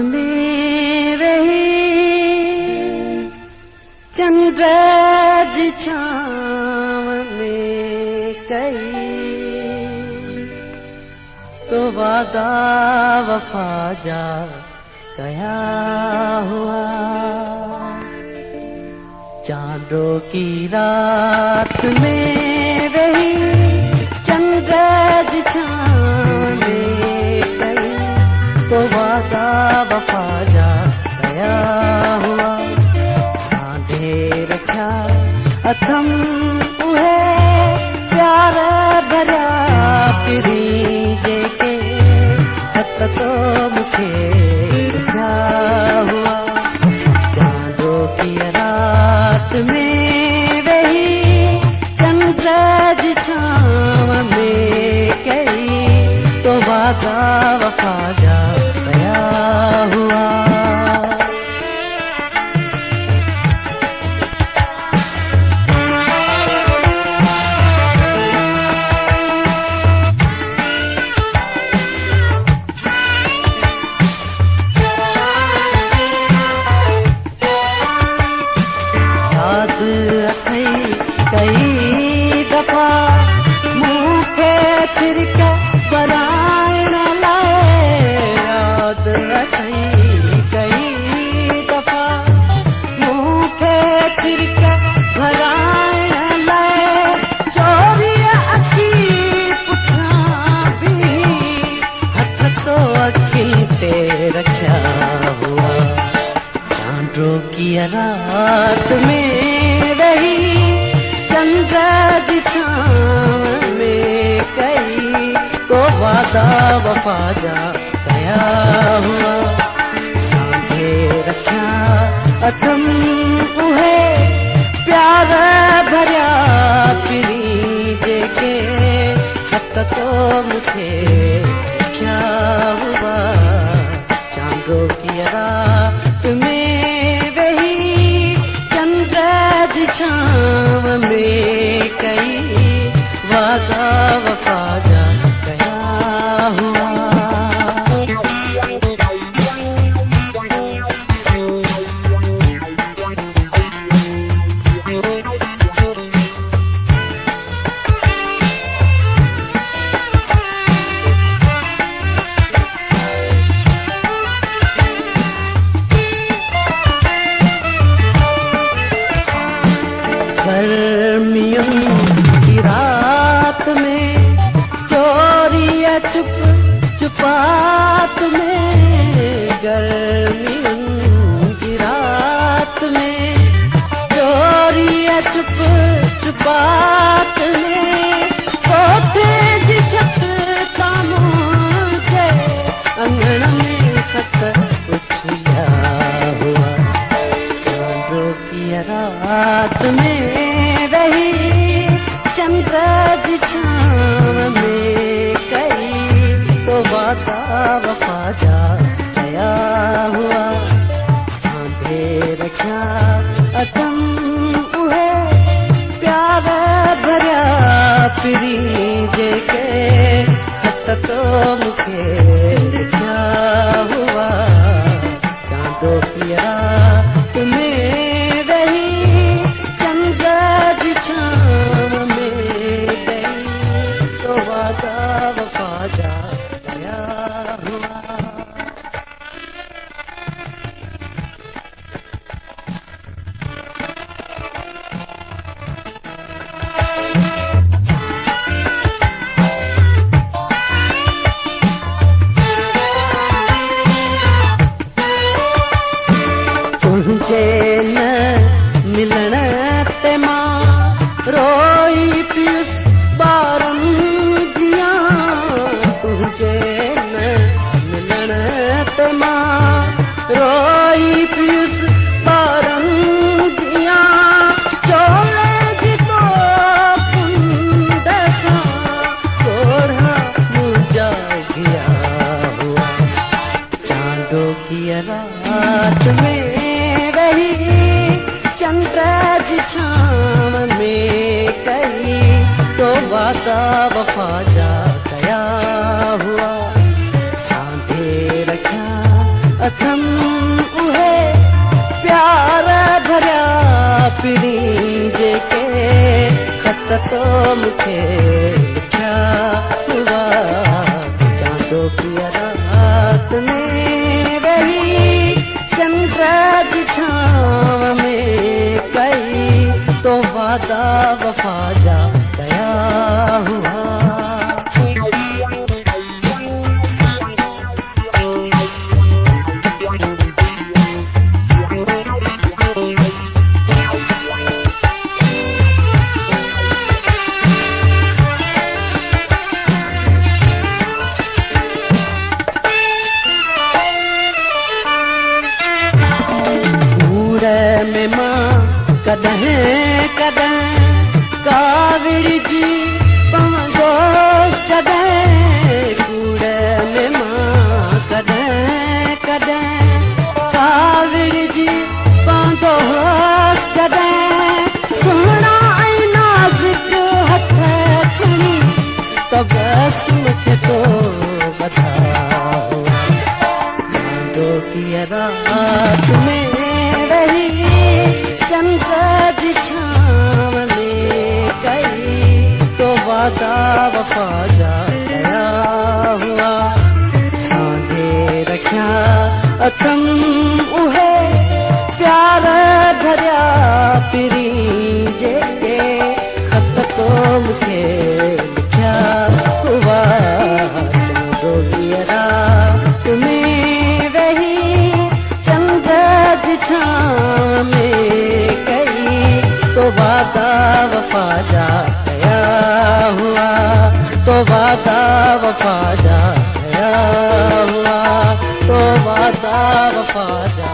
में रही चंद्र जी छाँव में कई तो वादा वफा जा गया हुआ। चांदों की रात में रही चंद्र जी छाँव में कई तो वादा वफा जा गया हुआ। साधे रखा अथम उहे प्यार भरा पिरी जेके हत तो मुखे छा हुआ। चांदों की रात में रही चंद्र जी छाँव में कई तो वादा वफा जा गया हुआ। याद अथई कई दफा मुँह पे छिड़के बराइण लाए। याद अथई कई दफा मुँह पे छिड़के बराइण लाए। चोरी अखी पुठा भी हथ तो अखिन ते रखा हुआ। चांदों की रात में रही चंद्र जी छाँव में कई तो वादा वफा जा गया हुआ। सांधे रखा अथम उहे प्यार भरिया पिरी जेके हत तो मुझे क्या हुआ। चांदों की रात में रही चंद्र जी छाँव में कई वादा वफा जा गया हुआ। गर्मियों की रात में चोरिया चुप चुपात में। गर्मियों की रात में चोरिया चुप चुपात में कोठे जी छत कामों से अंगन में खत उछला हुआ। चांदों की रात में रही चंद्र जी छाँव में कई तो वादा वफा जा गया हुआ। सांधे रखा अथम उहे प्यार भरा पिरी जेके हत तो मुखे छा हुआ। चांदों की रात में रही चंद्र जी छाँव में गई तो वादा वफा जा गया हुआ। जेके ख़त तो मूंखे लिखिया हुआ चांदो पीअ रात में रही चंद्र जी छांव में कई तो वादा वफा जा कया हुआ में मां कॾहिं कॾहिं कावड़ी जी पवंदोस जॾहिं कूड़ में मां कॾहिं कॾहिं कावड़ी जी पवंदोस जॾहिं सुहिणा ऐं नाज़ुक हथ खणी त बस मूंखे तो ॿधायो चांदो कीअं रात में चंद्र जी छांव में कई तो वादा वफा जा कया हुआ सांझे रखिया अथम उहे प्यार भरिया पिरी जेके ख़त तो मूंखे लिखिया हुआ चांदो कीअं रात में रही चंद्र जी छांव में तो वादा वफा जा कया हुआ तो वादा वफा जा कया हुआ तो वादा वफा जा